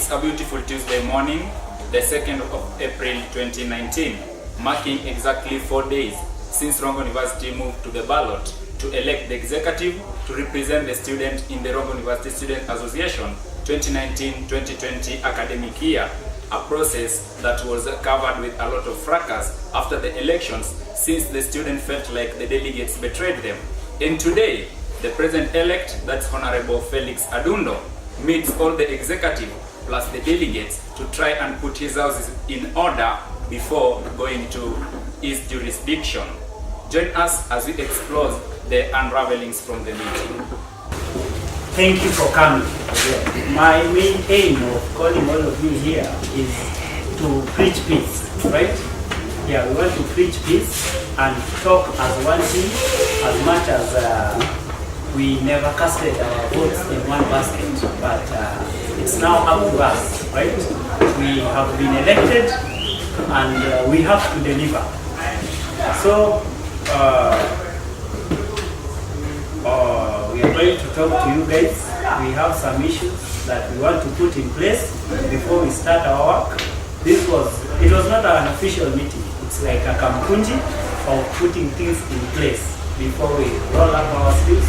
It's a beautiful Tuesday morning, the 2nd of April 2019, marking exactly 4 days since Rongo University moved to the ballot to elect the executive to represent the student in the Rongo University Student Association 2019-2020 academic year, a process that was covered with a lot of fracas after the elections since the student felt like the delegates betrayed them. And today, the president-elect, that's Honorable Felix Adundo, meets all the executive plus the delegates to try and put his houses in order before going to his jurisdiction. Join us as we explore the unravelings from the meeting. Thank you for coming. My main aim of calling all of you here is to preach peace, right? Yeah, we want to preach peace and talk as one team, as much as we never casted our votes in one basket, but it's now up to us, right? We have been elected and we have to deliver. So, we are going to talk to you guys. We have some issues that we want to put in place before we start our work. It was not an official meeting. It's like a Kamukunji of putting things in place before we roll up our sleeves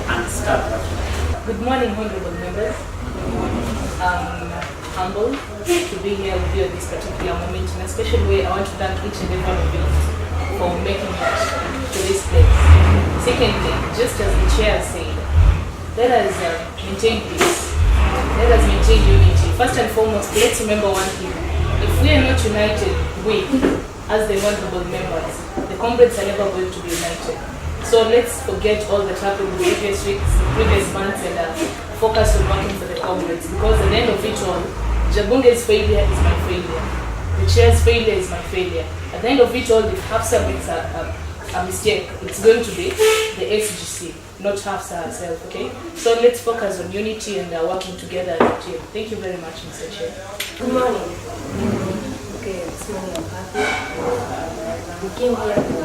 and start working. Good morning, honorable members. I'm humbled to be here with you at this particular moment. In a special way, I want to thank each and every one of you for making it to this place. Secondly, just as the chair said, let us maintain peace. Let us maintain unity. First and foremost, let's remember one thing. If we are not united, we, as the honorable members, the comrades are never going to be united. So let's forget all that happened in the previous weeks, previous months, and focus on working for the comrades. Because at the end of it all, Jabunge's failure is my failure. The chair's failure is my failure. At the end of it all, if Hafsa makes a mistake, it's going to be the SGC, not Hafsa herself, okay? So let's focus on unity and working together as a team. Thank you very much, Mr. Chair. Good morning. Okay, this morning I'm happy. We came here for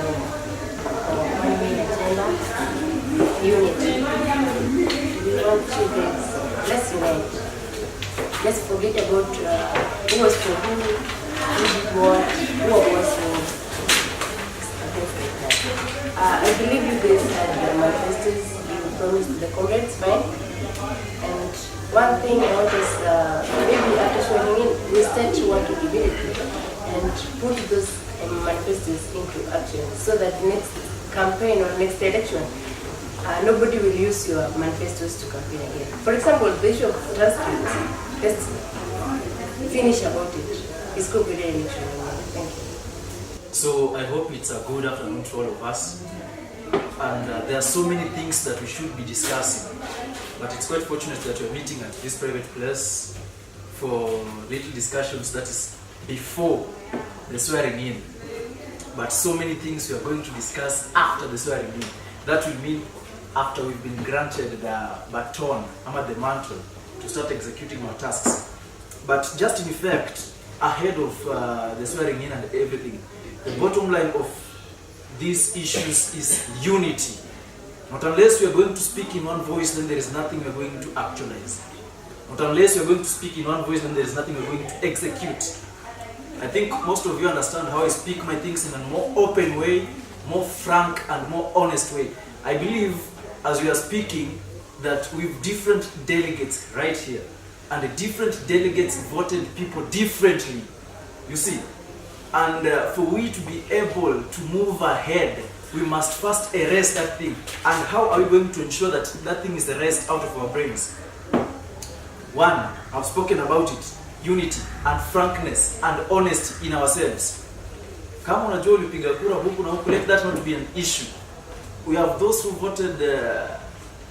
one main agenda, unity. We want to let's unite. Let's forget about who was for who did what, who was for. I believe you guys had the manifestos you promised the comrades, right? And one thing I want is maybe after swearing in, we start working immediately and put those manifestos into action so that next campaign or next election, nobody will use your manifestos to campaign again. For example, the issue of transcripts, let's finish about it. It's good with the election. Thank you. So I hope it's a good afternoon to all of us. And there are so many things that we should be discussing. But it's quite fortunate that we're meeting at this private place for little discussions that is before the swearing in. But so many things we are going to discuss after the swearing in. That will mean after we've been granted the baton, the mantle, to start executing our tasks. But just in effect, ahead of the swearing in and everything, the bottom line of these issues is unity. Not unless we are going to speak in one voice, then there is nothing we are going to actualize. Not unless we are going to speak in one voice, then there is nothing we are going to execute. I think most of you understand how I speak my things in a more open way, more frank and more honest way. I believe as we are speaking that with different delegates right here, and the different delegates voted people differently, you see. And for we to be able to move ahead, we must first erase that thing. And how are we going to ensure that that thing is erased out of our brains? One, I've spoken about it, unity and frankness and honesty in ourselves. Kama unajua ulipiga kura huku na huku, let that not be an issue. We have those who voted,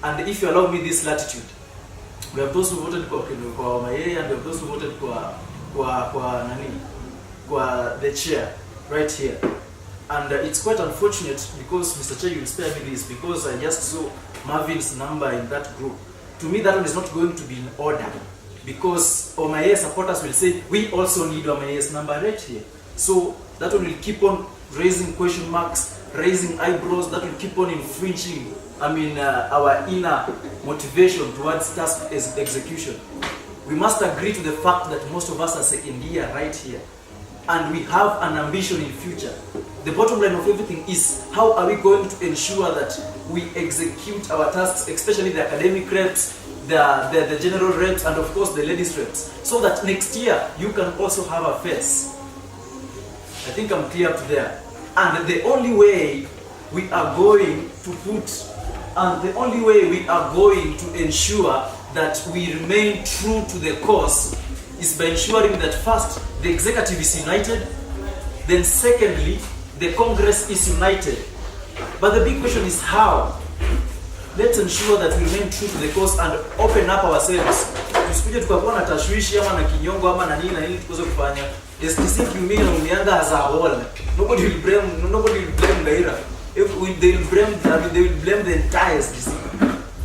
and if you allow me this latitude, we have those who voted kwa Mayeye and we have those who voted kwa the chair right here. And it's quite unfortunate because, Mr. Chair, you'll spare me this, because I just saw Marvin's number in that group. To me, that one is not going to be in order, because Omaye supporters will say, we also need Omaye's number right here. So that one will keep on raising question marks, raising eyebrows, that will keep on infringing, our inner motivation towards task execution. we must agree to the fact that most of us are second year right here. And we have an ambition in future. The bottom line of everything is how are we going to ensure that we execute our tasks, especially the academic reps, the general reps, and of course the ladies reps, so that next year you can also have a face. I think I'm clear up there. And the only way we are going to ensure that we remain true to the cause is by ensuring that first, the executive is united, then secondly, the Congress is united. But the big question is how? Let's ensure that we remain true to the cause and open up ourselves. Tusikuje tukakuwa na tashwishi ama na kinyongo ama na nini tukoze kufanya. STC kiumia na umianga as a whole. Nobody will blame Gaira. If they will blame the entire STC.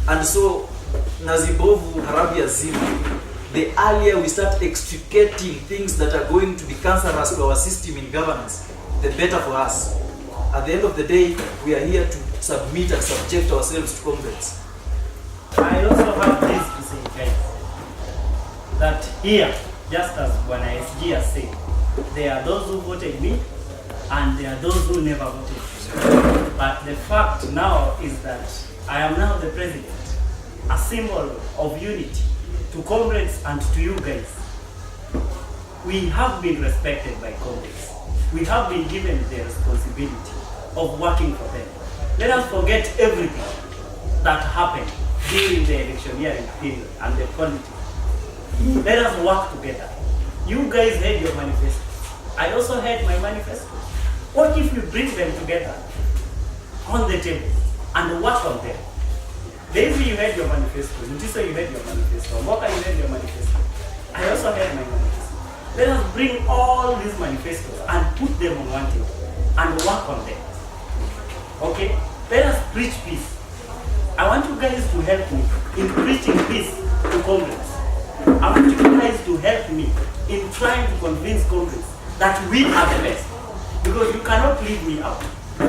And so Nazibovu Harabia Zima, the earlier we start extricating things that are going to be cancerous to our system in governance, the better for us. At the end of the day, we are here to submit and subject ourselves to comrades. I also have this to say, guys, that here, just as Bwana SG has said, there are those who voted me and there are those who never voted me. But the fact now is that I am now the president, a symbol of unity to comrades and to you guys. We have been respected by comrades. We have been given the responsibility of working for them. Let us forget everything that happened during the electioneering period and the politics. Let us work together. You guys had your manifesto. I also had my manifesto. What if we bring them together on the table and work on them? Daisy, you had your manifesto. Mutisa, you had your manifesto. Moka, you had your manifesto. I also had my manifesto. Let us bring all these manifestos and put them on one table and work on them. Okay? Let us preach peace. I want you guys to help me in preaching peace to comrades. I want you guys to help me in trying to convince comrades that we are the best. Because you cannot leave me out.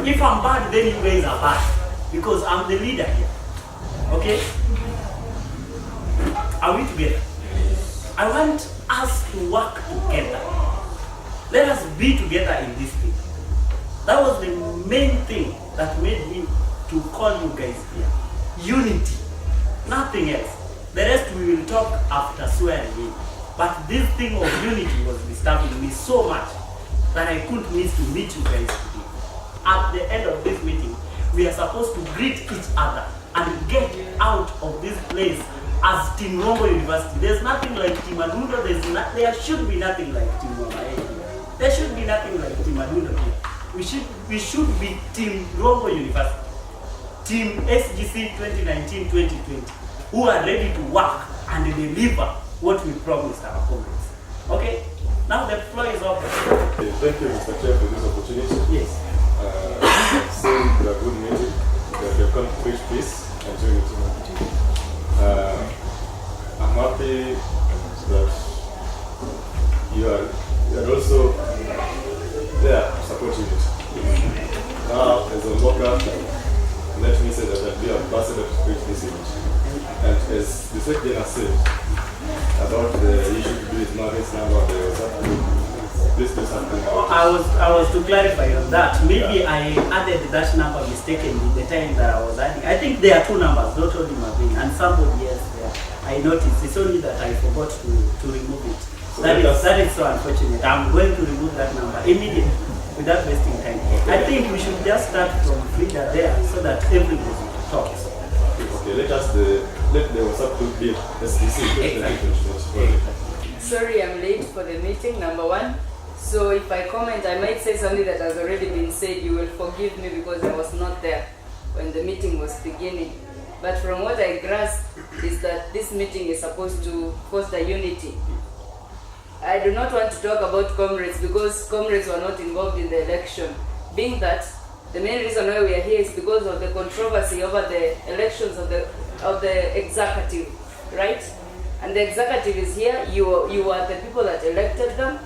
If I'm bad, then you guys are bad. Because I'm the leader here. Okay? Are we together? I want us to work together. Let us be together in this thing. That was the main thing that made me to call you guys here. Unity. Nothing else. The rest we will talk after swearing in. But this thing of unity was disturbing me so much that I couldn't miss to meet you guys today. At the end of this meeting, we are supposed to greet each other and get out of this place as Team Rongo University. There's nothing like Team Adundo. There should be nothing like Team Wamae. There should be nothing like Team Adundo here. We should be Team Rongo University. Team SGC 2019-2020, who are ready to work and deliver what we promised our comrades. Okay? Now the floor is open. Okay, thank you, Mr. Chair, for this opportunity. Yes. Saying we are good meeting, that you come to preach peace and join the team. I'm happy that you are also there to support unity. Now, as a worker, let me say that I'll be ambassador to preach this image. And as the Secretary has said about the issue to do with Marvin's number, please do something about it. I was to clarify on that. Maybe I added that number mistakenly the time that I was adding. I think there are two numbers, not only Marvin, and somebody else there. I noticed. It's only that I forgot to remove it. So that is so unfortunate. I'm going to remove that number immediately without wasting time. I think we should just start from Frida there so that everybody talks. Okay, let the WhatsApp group be SDC. Exactly. Sorry, I'm late for the meeting, number one. So if I comment, I might say something that has already been said. You will forgive me because I was not there when the meeting was beginning. But from what I grasp is that this meeting is supposed to foster unity. I do not want to talk about comrades because comrades were not involved in the election. Being that the main reason why we are here is because of the controversy over the elections of the executive, right? And the executive is here. You are the people that elected them.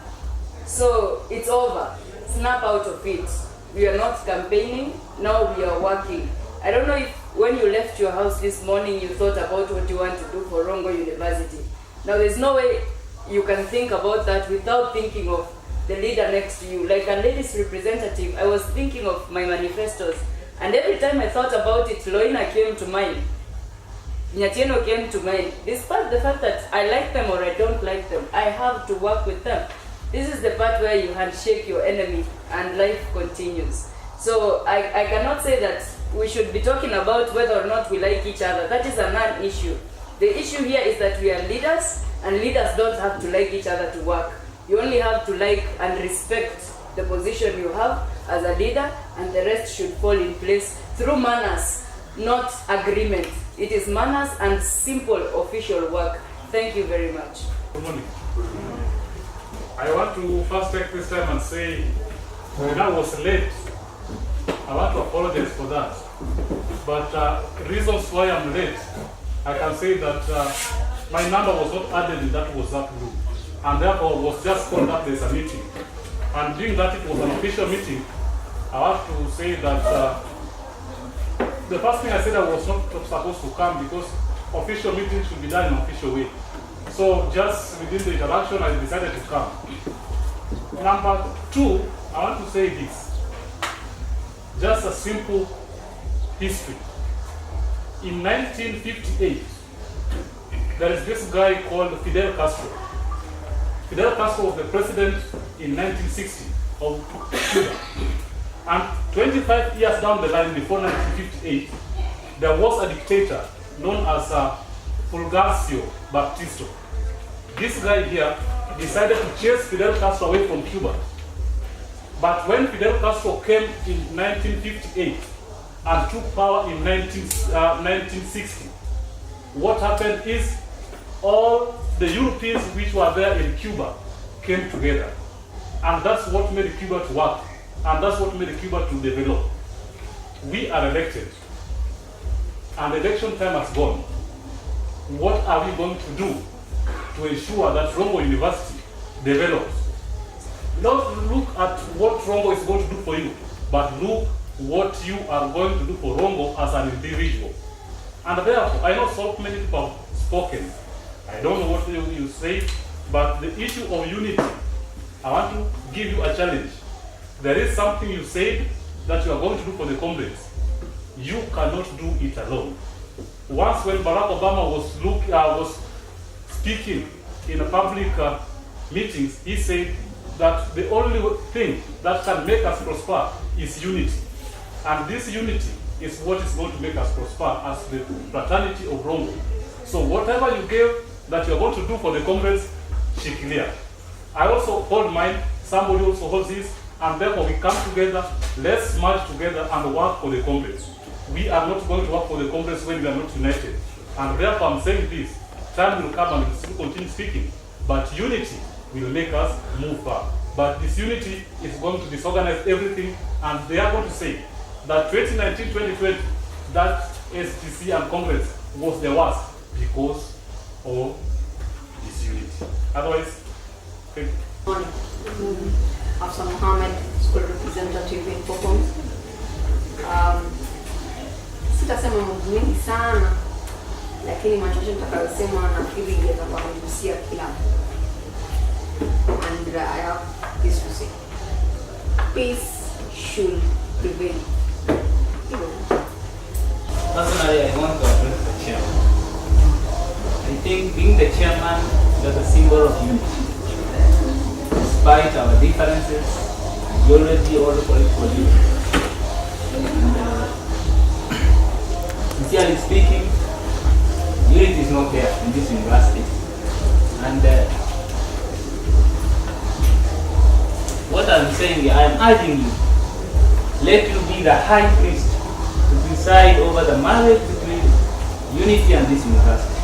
So it's over. Snap out of it. We are not campaigning. Now we are working. I don't know if when you left your house this morning you thought about what you want to do for Rongo University. Now there's no way you can think about that without thinking of the leader next to you. Like a ladies representative, I was thinking of my manifestos, and every time I thought about it, Loina came to mind, Nyatieno came to mind. Despite the fact that I like them or I don't like them, I have to work with them. This is the part where you handshake your enemy and life continues. So I cannot say that we should be talking about whether or not we like each other. That is a non-issue. The issue here is that we are leaders, and leaders don't have to like each other to work. You only have to like and respect the position you have as a leader, and the rest should fall in place through manners, not agreement. It is manners and simple official work. Thank you very much. Good morning. I want to first take this time and say, when I was late, I want to apologize for that. But reasons why I'm late, I can say that my number was not added in that WhatsApp group, and therefore was just called up there's a meeting. And being that it was an official meeting, I have to say that the first thing I said, I was not supposed to come because official meetings should be done in an official way. So just within the interaction, I decided to come. Number two, I want to say this. Just a simple history. In 1958, there is this guy called Fidel Castro. Fidel Castro was the president in 1960 of Cuba. And 25 years down the line, before 1958, there was a dictator known as Fulgencio Batista. This guy here decided to chase Fidel Castro away from Cuba. But when Fidel Castro came in 1958 and took power in 1960, what happened is all the Europeans which were there in Cuba came together. And that's what made Cuba to work. And that's what made Cuba to develop. We are elected. And election time has gone. What are we going to do to ensure that Rongo University develops? Don't look at what Rongo is going to do for you, but look what you are going to do for Rongo as an individual. And therefore, I know so many people have spoken. I don't know what you say, but the issue of unity, I want to give you a challenge. There is something you said that you are going to do for the comrades. You cannot do it alone. Once when Barack Obama was speaking in a public meetings, he said that the only thing that can make us prosper is unity. And this unity is what is going to make us prosper as the fraternity of Rongo. So whatever you gave that you are going to do for the comrades, shikilia. I also hold mine, somebody also holds his, and therefore we come together, let's merge together and work for the comrades. We are not going to work for the comrades when we are not united. And therefore I'm saying this, time will come and we'll still continue speaking, but unity will make us move far. But this unity is going to disorganize everything, and they are going to say that 2019-2020, that STC and Congress was the worst because of this unity. Otherwise, thank you. Morning. After Mohammed, school representative in Pokom. Sitasema mambo mengi sana, lakini machache nitakayosema nafikiri yatakuwa kugusia kila mtu. And I have this to say. Peace should prevail. Personally, I want to address the chairman. I think being the chairman is a symbol of unity. Despite our differences, ideology, or political views. Sincerely speaking, unity is not there in this university. And what I'm saying, I am urging you, let you be the high priest to decide over the marriage between unity and this university.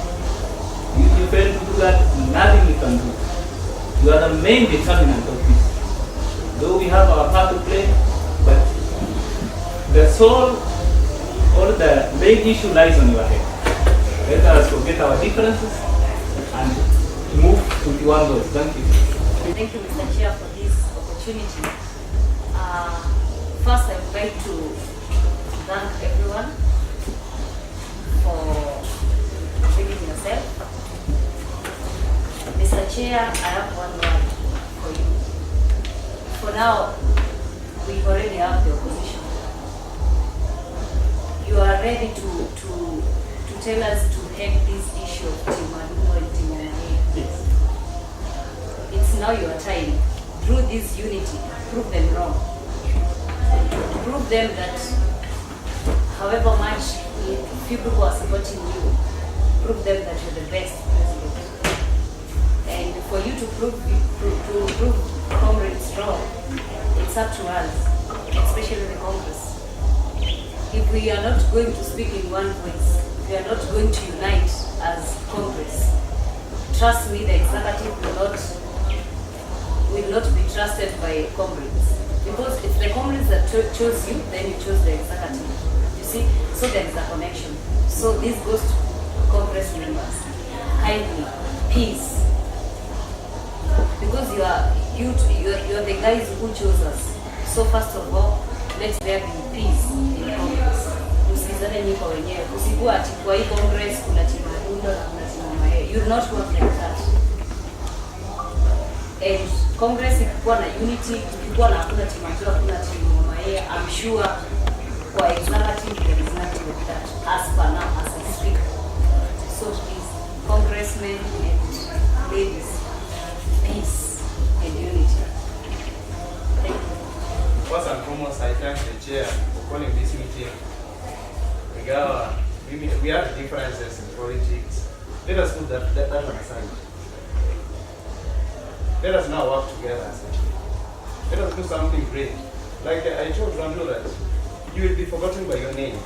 If you fail to do that, nothing you can do. You are the main determinant of this. Though we have our part to play, but the soul or the main issue lies on your head. Let us forget our differences and move to one goal. Thank you. Thank you, Mr. Chair, for this opportunity. First, I would like to thank everyone for bringing yourself. Chair, I have one word for you. For now, we already have the opposition. You are ready to tell us to head this issue of Timadumo and Timomani. It's now your time. Through this unity, prove them wrong. Prove them that however much few people are supporting you, prove them that you're the best president. And for you to prove comrades wrong, it's up to us, especially the Congress. If we are not going to speak in one voice, if we are not going to unite as Congress, trust me, the executive will not be trusted by comrades. Because if the comrades that chose you, then you chose the executive. You see, so there is a connection. So this goes to Congress members. Kindly, peace. Because you are the guys who chose us. So first of all, let there be peace in Congress. Usizane nyinyi kwa wenyewe. Usikuwa ati kwa hii Congress kuna timu Rundo na kuna timu Mae. You not work like that. And Congress ikikuwa na unity, ikikuwa na hakuna timu Rundo, hakuna timu Mae, I'm sure kwa executive there is nothing like that. As per now, as I speak. So please, congressmen and ladies, peace and unity. Thank you. First and foremost, I thank the chair for calling this meeting. We have differences in politics. Let us put that on aside. Let us now work together as a team. Let us do something great. Like I told Rando that you will be forgotten by your name,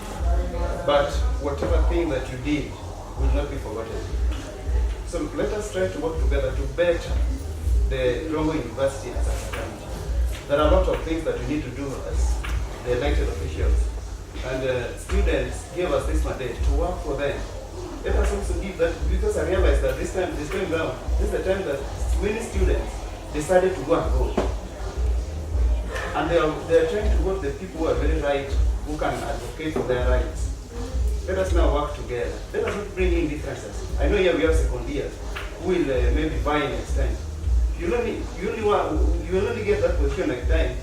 but whatever thing that you did will not be forgotten. So let us try to work together to better the Rongo University as a fraternity. There are a lot of things that we need to do as the elected officials. And students gave us this mandate to work for them. Let us also give that, because I realized that this time around, this is the time that many students decided to go and vote. And they are trying to vote the people who are very right, who can advocate for their rights. Let us now work together. Let us not bring in differences. I know here we have second years who will maybe vie next time. You will only get that position next time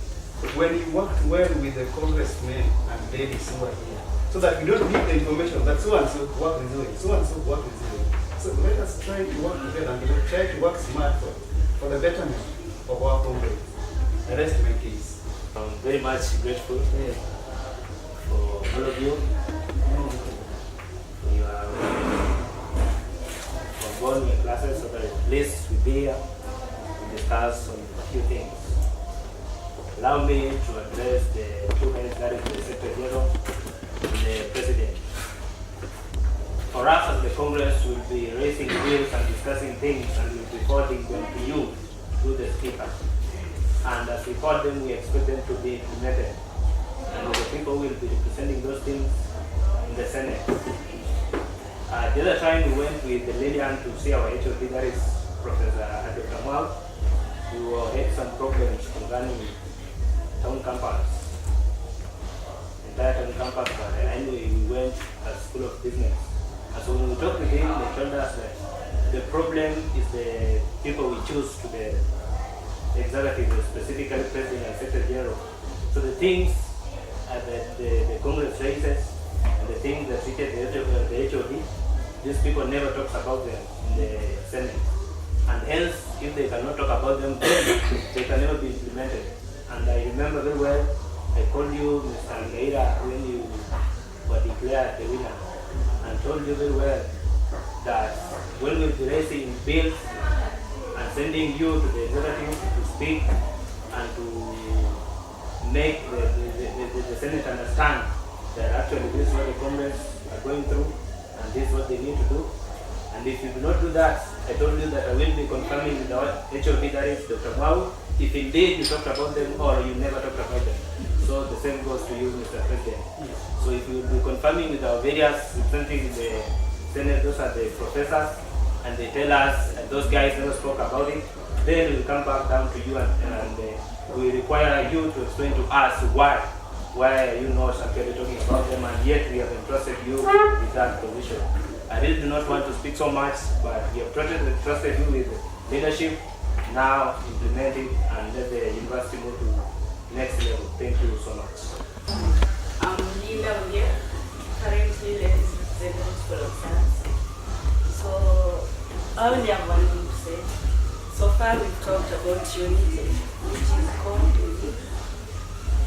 when you work well with the congressmen and ladies who are here. So that we don't need the information that so and so work is doing, so and so work is doing. So let us try to work together and try to work smart for the betterment of our comrades. I rest my case. I'm very much grateful for all of you. For your ongoing classes, so that at least we be here to discuss on a few things. Allow me to address the two heads, that is the Secretary General and the President. For us as the Congress, we'll be raising bills and discussing things, and we'll be forwarding them to you through the Speaker. And as we call them, we expect them to be implemented. And the people will be representing those things in the Senate. The other time we went with the Lillian to see our HOD, that is Professor Kamukunji. We had some problems concerning town campus. Entire town campus, but anyway, we went at School of Business. And so when we talked with him, they told us that the problem is the people we choose to the executive, specifically President and Secretary General. So the things that the Congress raises and the things that reach the HOD, these people never talk about them in the Senate. And hence, if they cannot talk about them, they can never be implemented. And I remember very well, I called you, Mr. Ngaira, when you were declared the winner, and told you very well that when we'll be raising bills and sending you to the executive to speak and to make the Senate understand that actually this is what the Congress are going through and this is what they need to do. And if you do not do that, I told you that I will be confirming with our HOD, that is Dr. Mau, if indeed you talked about them or you never talked about them. So the same goes to you, Mr. President. So if you will be confirming with our various representatives in the Senate, those are the professors, and they tell us and those guys never spoke about it, then we'll come back down to you and we require you to explain to us why are you not actually talking about them, and yet we have entrusted you with that position. I really do not want to speak so much, but we have trusted you with leadership, now implement it and let the university move to next level. Thank you so much. I'm Lila Uye, currently ladies representative School of Science. So I only have one thing to say. So far we've talked about unity, which is called unity.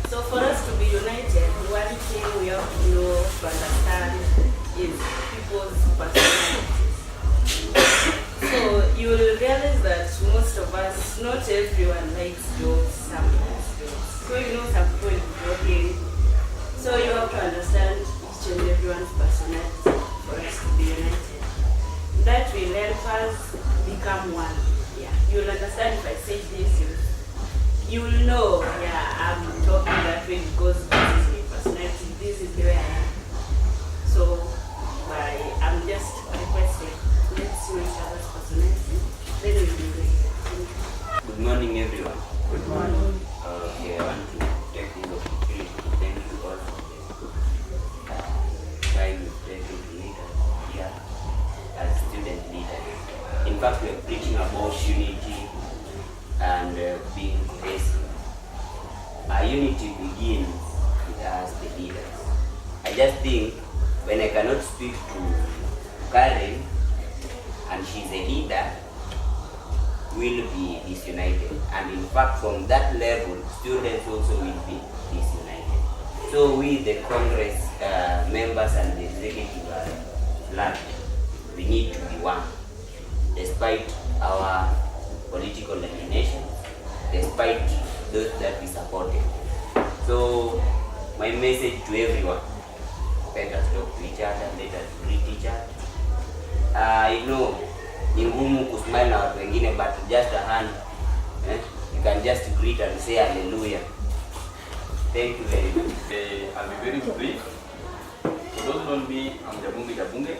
So for us to be united, one thing we have to know, to understand, is people's personalities. So you will realize that most of us, not everyone likes jokes, some likes jokes. So you know some people will be joking. So you have to understand each and everyone's personality for us to be united. That will help us become one. Yeah, you'll understand if I say this, you'll know, yeah, I'm talking that way because this is my personality, this is the way I am. So I'm just requesting, let's see each other's personality, then we'll be great. Good morning, everyone. Good morning. Okay, I want to take this opportunity to thank you all for the time you've taken to meet us here as student leaders. In fact, we are preaching about unity and being cohesive. Our unity begins with us, the leaders. I just think when I cannot speak to Karen and she's a leader, we'll be disunited. And in fact, from that level, students also will be disunited. So we, the Congress members and the executive branch, we need to be one, despite our political inclinations, despite those that we supported. So my message to everyone, let us talk to each other, let us greet each other. I know ni ngumu kusmile na watu wengine, but just a hand, you can just greet and say hallelujah. Thank you very much. I'll be very brief. For those who don't know me, I'm Jabunge,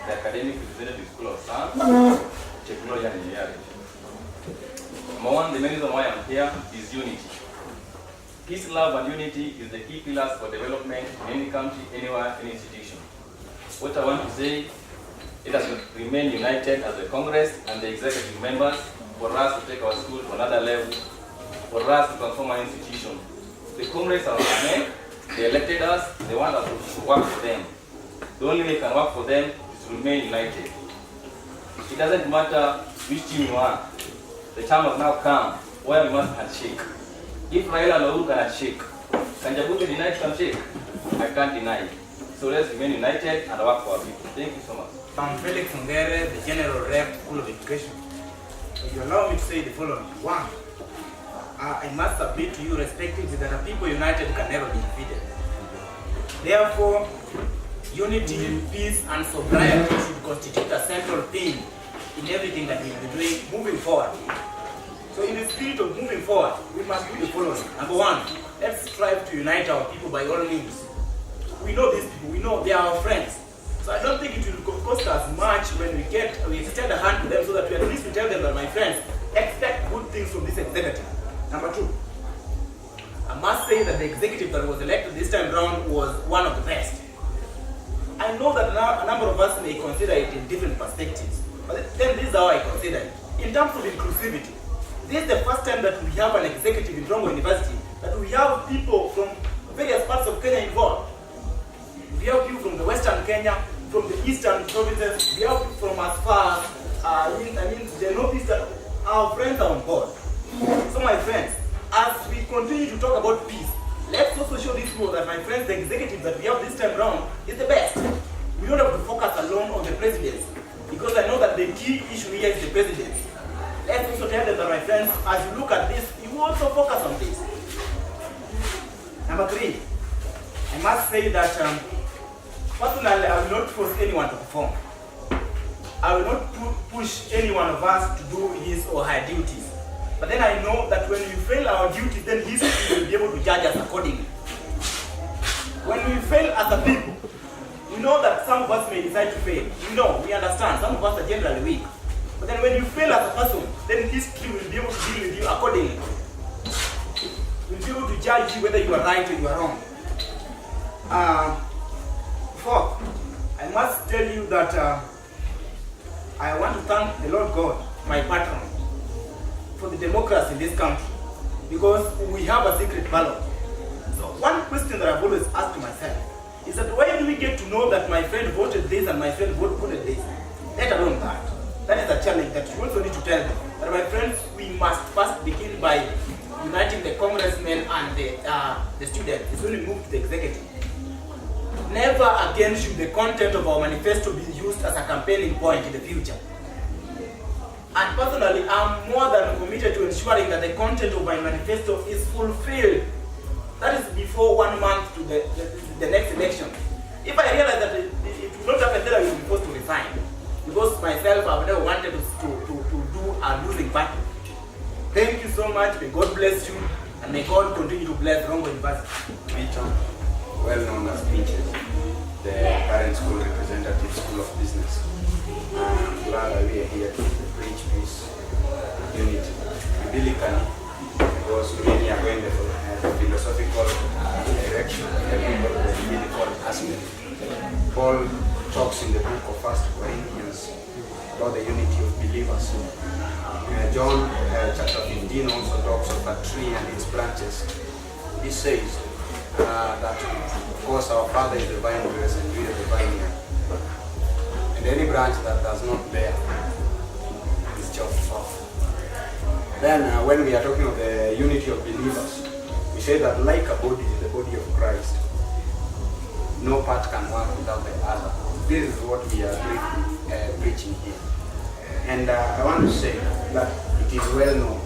the academic representative School of Science, Technology and Engineering. Number one, the main reason why I'm here is unity. Peace, love, and unity is the key pillars for development in any country, anywhere, any institution. What I want to say, it has remained united as the Congress and the executive members for us to take our school to another level, for us to transform our institution. The Congress are our men, they elected us, they want us to work for them. The only way we can work for them is to remain united. It doesn't matter which team you are. The time has now come where we must handshake. If Raila and Uhuru can handshake, can Jabuti deny it can shake? I can't deny it. So let's remain united and work for our people. Thank you so much. I'm Felix Ngere, the General Rep, School of Education. If you allow me to say the following. One, I must submit to you respectively that a people united can never be defeated. Therefore, unity, peace, and sobriety should constitute a central theme in everything that we will be doing moving forward. So in the spirit of moving forward, we must do the following. Number one, let's strive to unite our people by all means. We know these people, we know they are our friends. So I don't think it will cost us much when we extend a hand to them so that we at least tell them that, my friends, expect good things from this executive. Number two, I must say that the executive that was elected this time round was one of the best. I know that now a number of us may consider it in different perspectives, but then this is how I consider it. In terms of inclusivity, this is the first time that we have an executive in Rongo University, that we have people from various parts of Kenya involved. We have people from the Western Kenya, from the Eastern provinces, we have people from as far as the Northeastern. Our friends are on board. So my friends, as we continue to talk about peace, let's also show these people that, my friends, the executive that we have this time round is the best. We don't have to focus alone on the presidency, because I know that the key issue here is the presidency. Let's also tell them that, my friends, as you look at this, you also focus on this. Number three, I must say that personally, I will not force anyone to perform. I will not push any one of us to do his or her duties. But then I know that when we fail our duties, then history will be able to judge us accordingly. When we fail as a people, we know that some of us may decide to fail. We understand. Some of us are generally weak. But then when you fail as a person, then history will be able to deal with you accordingly. We'll be able to judge you whether you are right or you are wrong. Fourth, I must tell you that I want to thank the Lord God, my patron, for the democracy in this country, because we have a secret ballot. So one question that I've always asked myself is that why do we get to know that my friend voted this and my friend voted this? Let alone that. That is a challenge that you also need to tell them. That my friends, we must first begin by uniting the congressmen and the students. It's only move to the executive. Never again should the content of our manifesto be used as a campaigning point in the future. And personally, I'm more than committed to ensuring that the content of my manifesto is fulfilled. That is before 1 month to the next election. If I realize that it will not happen, then I will be forced to resign. Because myself, I've never wanted to do a losing battle. Thank you so much. May God bless you. And may God continue to bless Rongo University. Peter, well known as Peaches, the current school representative, School of Business. I'm glad that we are here to preach peace, unity, biblically, because many are going for the philosophical direction, the biblical aspect. Paul talks in the book of 1 Corinthians about the unity of believers. John chapter 15 also talks of a tree and its branches. He says that, of course, our Father is the vine dresser and we are the vineyard. And any branch that does not bear is chopped off. Then when we are talking of the unity of believers, we say that like a body is the body of Christ. No part can work without the other. This is what we are preaching here. And I want to say that it is well known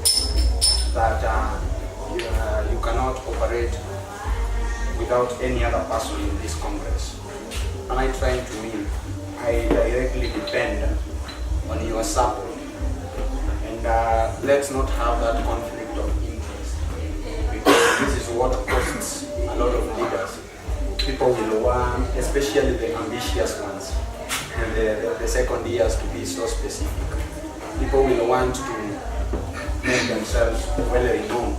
that you cannot operate without any other person in this Congress. And I try to mean I directly depend on your support. And let's not have that conflict of interest, because this is what costs a lot of leaders. People will want, especially the ambitious ones, and the second years to be so specific. People will want to make themselves well known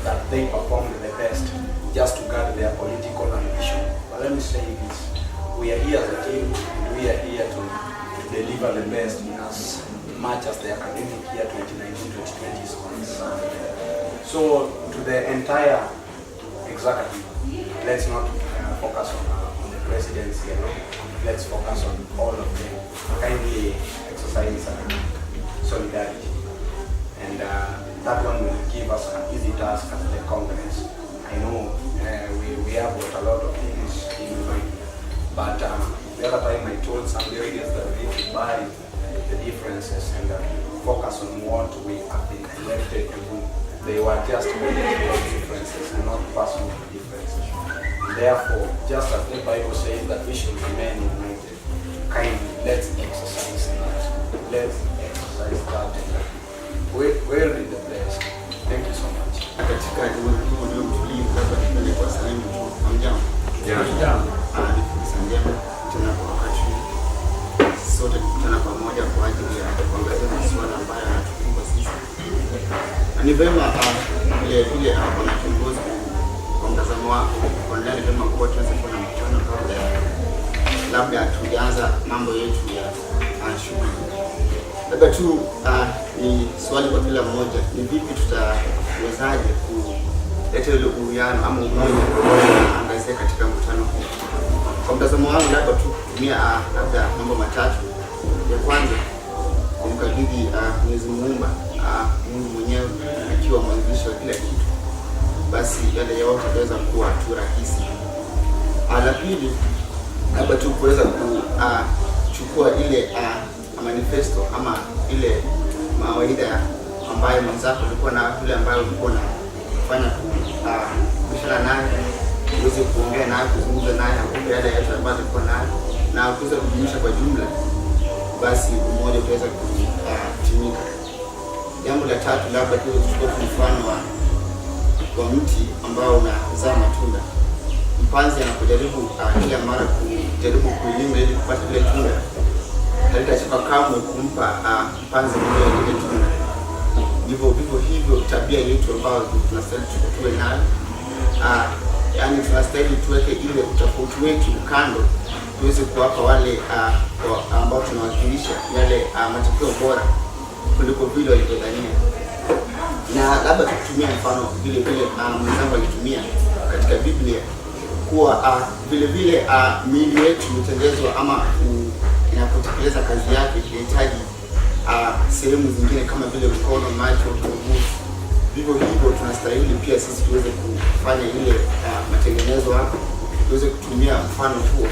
that they performed the best just to guard their political ambition. But let me say this, we are here as a team, and we are here to deliver the best in as much as the academic year 2019-2020 is concerned. So to the entire executive, let's not focus on the presidency alone. Let's focus on all of them. Kindly exercise solidarity. And that one will give us an easy task as the Congress. I know we have got a lot of things in mind. But the other time I told some ladies that we need to bury the differences and focus on what we have been elected to do. They were just political differences and not personal differences. Therefore, just as the Bible says that we should remain united, kindly let's exercise that. Let's exercise that. We'll be the best. Thank you so much. Katika ulimwengu uliomtulivu, labda tupende kwa salimu tu. Hamjambo? Jambo. Njema tena kwa wakati sote tukutana pamoja kwa ajili ya kuangazia masuala ambayo yanatukumba sisi. Ni vema vile kuna kiongozi kwa mtazamo wako kwa ndani, vema kuwa tuweze kuwa na mkutano kabla labda tujaanza mambo yetu ya shughuli. Labda tu ni swali kwa kila mmoja, ni vipi tutawezaje kuleta ile uwiano ama umoja angazia katika mkutano huu? Kwa mtazamo wangu labda tu kutumia labda mambo matatu. Ya kwanza, kumkabidhi Mwenyezi Muumba, Mungu mwenyewe akiwa mwanzilishi wa kila kitu, basi yale yote yataweza kuwa tu rahisi. La pili, labda tu kuweza kuchukua ile manifesto ama ile mawaidha ambayo mwenzako ulikuwa na yule ambayo ulikuwa unafanya kubishana naye, uweze kuongea naye, kuzungumza naye, akupe yale yote ambayo alikuwa nayo na kuweza kujumuisha kwa jumla, basi umoja utaweza kutimika. Jambo la tatu, labda tuchukue mfano wa mti ambao unazaa matunda. Mpanzi anapojaribu kila mara kujaribu kuilima ili kupata ile tunda, halitachoka kamwe kumpa mpanzi mmoja ile tunda. Vivyo hivyo tabia yetu ambayo tunastahili tuwe nayo, yaani tunastahili tuweke ile utofauti wetu kando tuweze kuwapa wale ambao tunawakilisha yale matokeo bora kuliko vile walivyodhania. Na labda tutumie mfano vile vile mwenzangu alitumia katika Biblia kuwa vile vile miili yetu imetengezwa ama inapotekeleza kazi yake inahitaji sehemu zingine kama vile mkono, macho, mguu. Vivyo hivyo tunastahili pia sisi tuweze kufanya ile matengenezo hapo, tuweze kutumia mfano huo,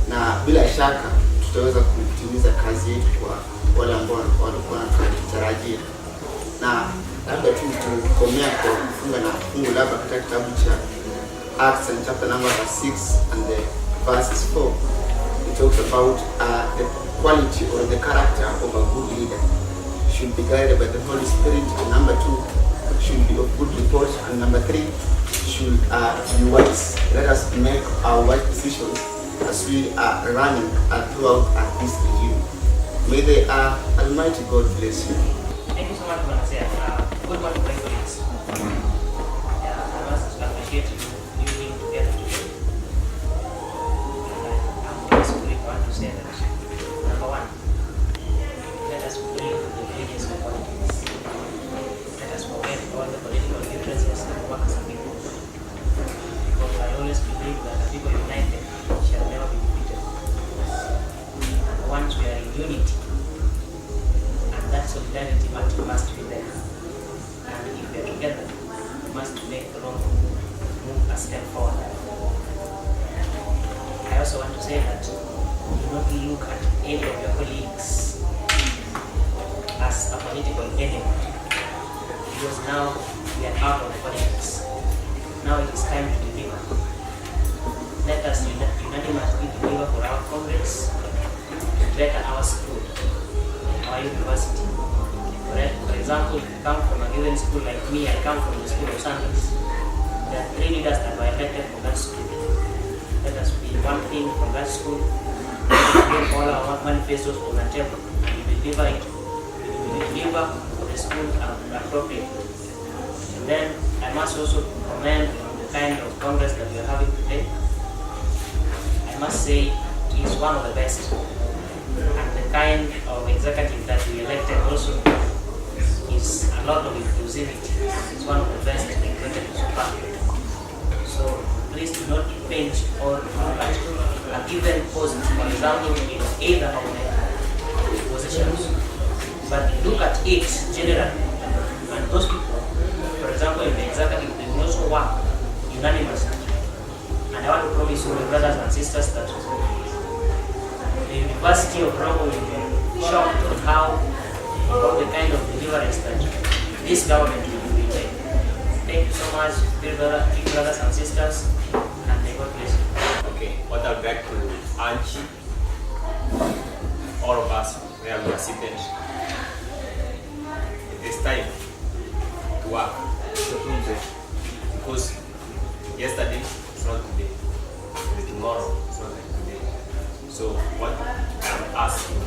na bila shaka tutaweza kutimiza kazi yetu kwa wale ambao walikuwa wanatarajia. Na labda tu tukomea kwa kufunga na fungu labda katika kitabu cha Acts and chapter number 6 and the verses 4. It talks about the quality or the character of a good leader should be guided by the Holy Spirit, and number 2 should be of good report, and number 3 should be wise. Let us make our wise decisions as we are running throughout this regime. May the Almighty God bless you. Thank you so much, Vanessa. Good morning, my colleagues. I must appreciate you being together today. And I'm also really want to say that, number 1, let us bring the religious qualities. Let us forget all the political differences and work as a people. Because I always believe that the people united shall never be defeated. Once we are in unity, and that solidarity must be there. And if we are together, we must make the wrong move a step forward. I also want to say that do not look at any of your colleagues as a political enemy, because now we are out of politics. Now it is time to deliver. Let us unanimously deliver for our comrades to better our school, our university. For example, if you come from a given school like me, I come from the school of Sanders. There are 3 leaders that were elected from that school. Let us be one thing from that school. Let us get all our manifestos on the table and we deliver it. We deliver for the school appropriately. And then I must also commend the kind of Congress that we are having today. I must say it is one of the best. And the kind of executive that we elected also is a lot of inclusivity. It's one of the best executives so far. So please do not pinch or look at a given post, for example, in either of the positions, but look at it generally. And those people, for example, in the executive, they will also work unanimously. And I want to promise you, my brothers and sisters, that the University of Rongo will be shocked on how all the kind of deliverance that this government will be doing. Thank you so much, dear brothers and sisters, and may God bless you. Okay, what I'd like to urge all of us where we are seated, it is time to work. Because yesterday is not today, and tomorrow is not like today. So what I'm asking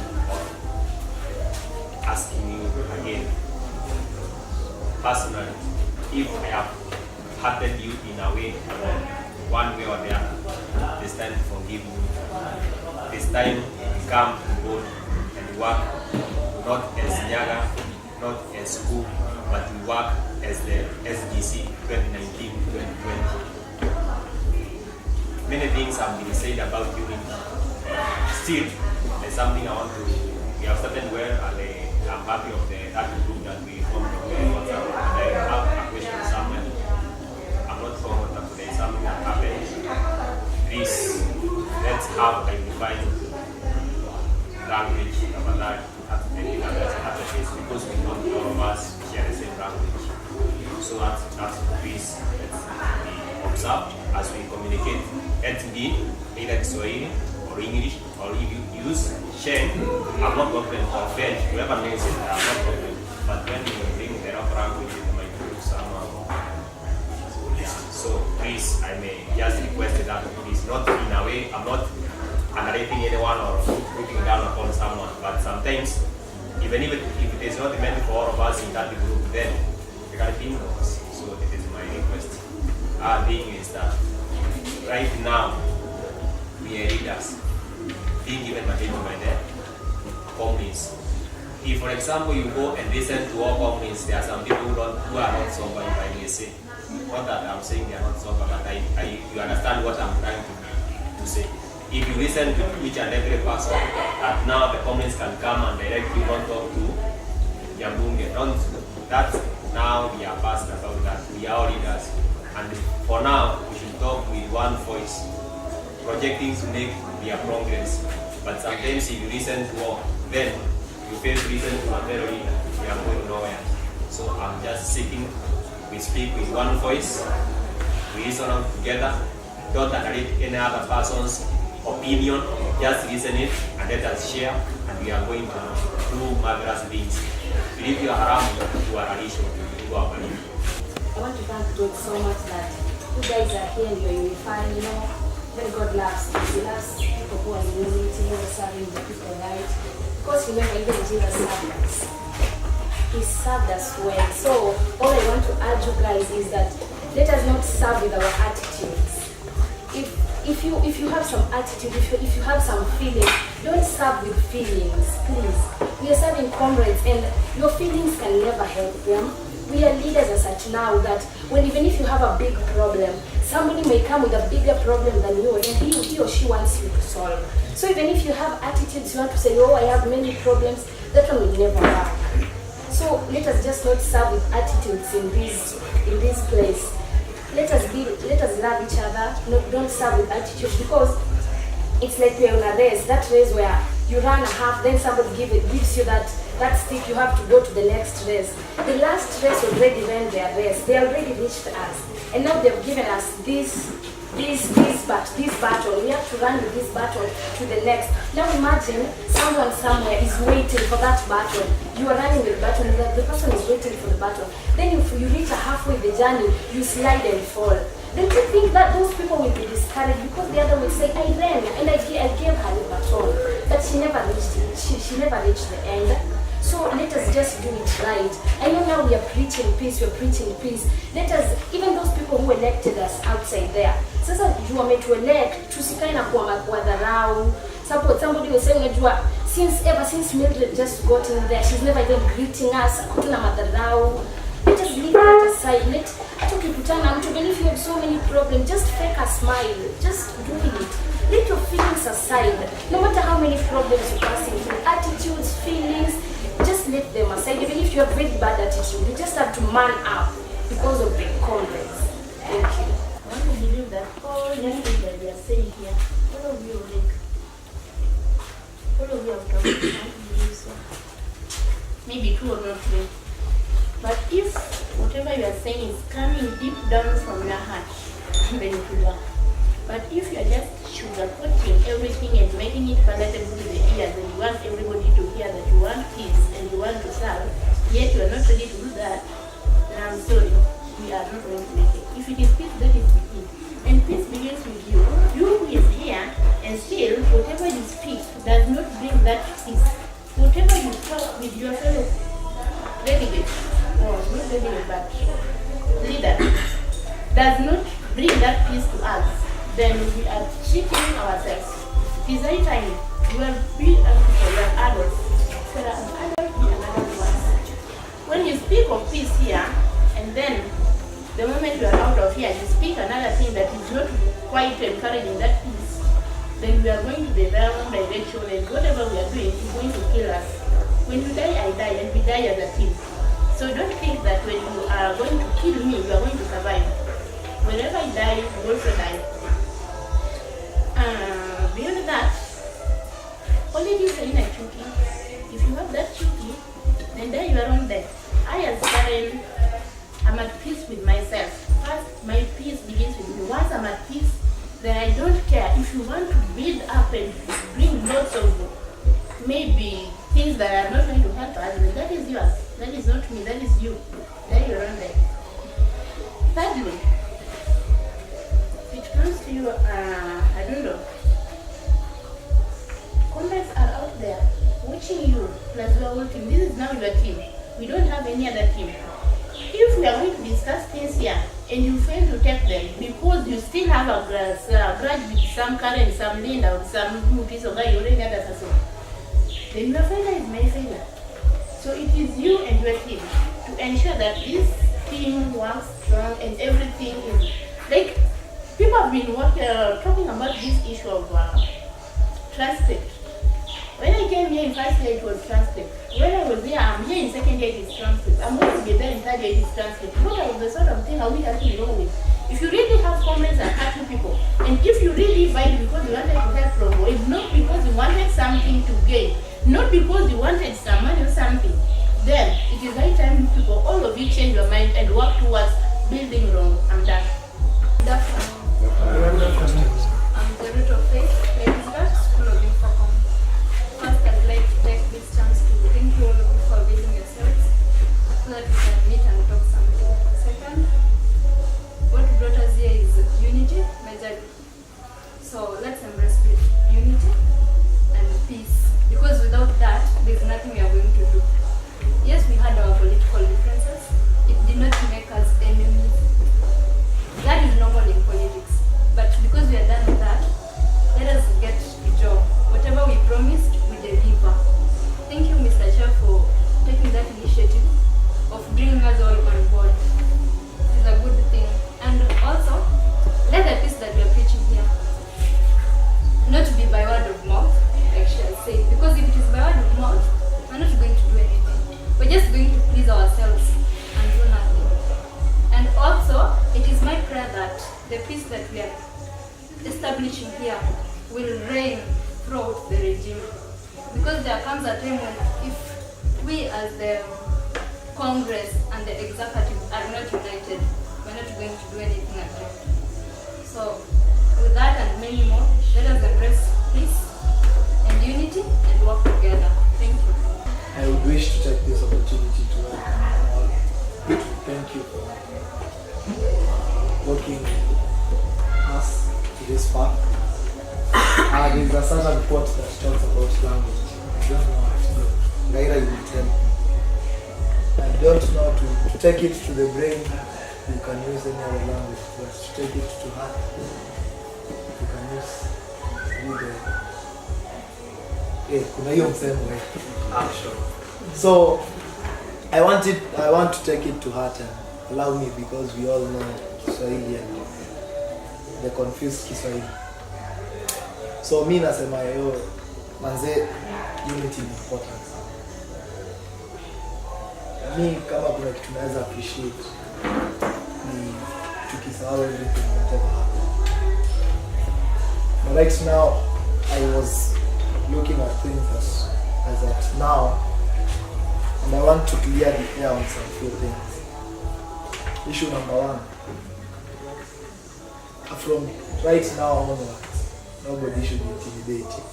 you again, personally, if I have hurted you in a way, one way or the other, it's time to forgive me. It's time to come to God and work, not as Nyaga, not as school, but to work as the SGC 2019-2020. Many things have been said about unity. Still, there's something I want to. We have started well, and I'm happy of that group that we formed on WhatsApp. And I have a question somewhere. I'm not sure what there is something that happened. Please, let's have a unified language about that at the case, because we know all of us share the same language. So please, let's be observed as we communicate. Let's be either Kiswahili or English, or if you use Shen, I'm not talking or French, whoever knows it, I'm not talking. But when you bring the rough language, it might look somehow. So please, I may just request that please, not in a way, I'm not underrating anyone or looking down upon someone, but sometimes, even if it is not meant for all of us in that group, then we can be knows. So it is my request. Our thing is that right now, we are leaders. being given material by the communists. If, for example, you go and listen to all communists, there are some people who are not sober, if I may say. Not that I'm saying they are not sober, but you understand what I'm trying to say. If you listen to each and every person, that now the communists can come and directly not talk to Yambunge. That's now we are past about that. We are all leaders. And for now, we should talk with one voice, projecting to make their progress. But sometimes if you listen to all, then you fail to listen to a fellow leader, you are going nowhere. So I'm just seeking, we speak with one voice, we listen out together, don't underrate any other person's opinion, just listen it and let us share, and we are going to do marvelous things. Believe you are around, you are additional, you are believe. I want to thank God so much that you guys are here and you're unified, you know. When God loves us, He loves people who are in unity, who are serving the people right. Because remember, even Jesus served us. He served us well. So all I want to urge you guys is that let us not serve with our attitudes. If you have some attitude, if you have some feelings, don't serve with feelings, please. We are serving comrades and your feelings can never help them. We are leaders as such now that even if you have a big problem, somebody may come with a bigger problem than you and he or she wants you to solve. So even if you have attitudes, you want to say, oh, I have many problems, that one will never work. So let us just not serve with attitudes in this place. Let us love each other. Don't serve with attitudes, because it's like we're on a race. That race where you run a half, then somebody gives you that stick, you have to go to the next race. The last race already ran their race. They already reached us. And now they've given us this battle. We have to run with this battle to the next. Now imagine someone somewhere is waiting for that battle. You are running with the battle, the person is waiting for the battle. Then if you reach halfway the journey, you slide and fall. Don't you think that those people will be discouraged because the other will say, I ran and I gave her the baton, but she never reached it. She never reached the end. So let us just do it right. I know now we are preaching peace, we're preaching peace. Let us, even those people who elected us outside there, sasa you are made to elect, tusikae na kuwa dharau. Somebody will say, ever since Mildred just got in there, she's never even greeting us, hakuna madharau. Let us leave that aside. Even if you have so many problems, just fake a smile. Just do it. Let your feelings aside. No matter how many problems you're passing through, attitudes, feelings, just let them aside. Even if you have very bad attitude, you just have to man up because of the comrades. Thank you. I want to believe that all these things that we are saying here, all of you have come to believe so. Maybe true or not true. But if whatever you are saying is coming deep down from your heart, then it will work. But if you are just sugarcoating everything and making it palatable to the ears, and you want everybody to hear that you want peace and you want to serve, yet you are not ready to do that, then I'm sorry, we are not going to make it. If it is peace, that is the key. And peace begins with you. You who is here, and still, whatever you speak does not bring that peace. Whatever you talk with your fellow delegate, or not delegate, but leader, does not bring that peace to us, then we are cheating ourselves. It is high time you are big people, you are adults. So that an adult be an adult once. When you speak of peace here, and then the moment you are out of here, you speak another thing that is not quite encouraging that peace, then we are going to the wrong direction, and whatever we are doing is going to kill us. When you die, I die, and we die as a team. So don't think that when you are going to kill me, you are going to survive. Whenever I die, you also die. Beyond that, only this is in a chuki. If you have that chuki, then die your own death. I as Karen, I'm at peace with myself. First, my peace begins with me. Once I'm at peace, then I don't care. If you want to build up and bring lots of maybe things that are not going to help us, then that is yours. That is not me, that is you. Die your own death. Thirdly, it comes to you, I don't know. Comrades are out there watching you, plus we are working. This is now your team. We don't have any other team. If we are going to discuss things here, and you fail to take them because you still have a grudge with some Karen, some Linda, or some piece of guy, you already had a person, then your failure is my failure. So it is you and your team to ensure that this team works strong and everything is like people have been talking about this issue of transcript. When I came here in first year, it was transcript. When I was here, I'm here in second year, it is transcript. I'm going to be there in third year, it is transcript. What are the sort of thing are we actually wrong with? If you really have comments that hurt people, and if you really fight because you wanted to help Provo, it's not because you wanted something to gain, not because you wanted some money or something, then it is high time people, all of you change your mind and work towards building wrong. I'm done. I'm the root of faith, Elizabeth, School of Infocom. First, I'd like to take this chance to thank you all of you for building yourselves so that we can meet and talk something. Second, what brought us here is unity, majority. So let's embrace unity and peace, because without that, there's nothing we are going to do. Yes, we had our political differences. It did not make us enemies. That is normal in politics. But because we are done with that, let us get the job. Whatever we promised, we deliver. Thank you, Mr. Chair, for taking that initiative of bringing us all on board. It is a good thing. And also, let the peace that we are preaching here not be by word of mouth, like she has said. Because if it is by word of mouth, we're not going to do anything. We're just going to please ourselves and do nothing. And also, it is my prayer that the peace that we are establishing here will reign throughout the regime. Because there comes a time when if we as the Congress and the executive are not united, we're not going to do anything at all. So, with that and many more, let us embrace peace and unity and work together. Thank you. I would wish to take this opportunity to all to thank you for working us to this far. There is a certain report that talks about language. I don't know how to do it. Gaira, you will tell me. I don't know to take it to the brain. You can use any other language, but to take it to heart, you can use kuna hiyo msemo action. So I want to take it to heart and allow me, because we all know Kiswahili and the confused Kiswahili. So mi nasema yo manze, unity is important. Mi kama kuna kitu naweza appreciate ni tukisahau everything whatever happened. But right now I was looking at things as at now, and I want to clear the air on some few things. Issue number one, from right now onwards, nobody should intimidate you,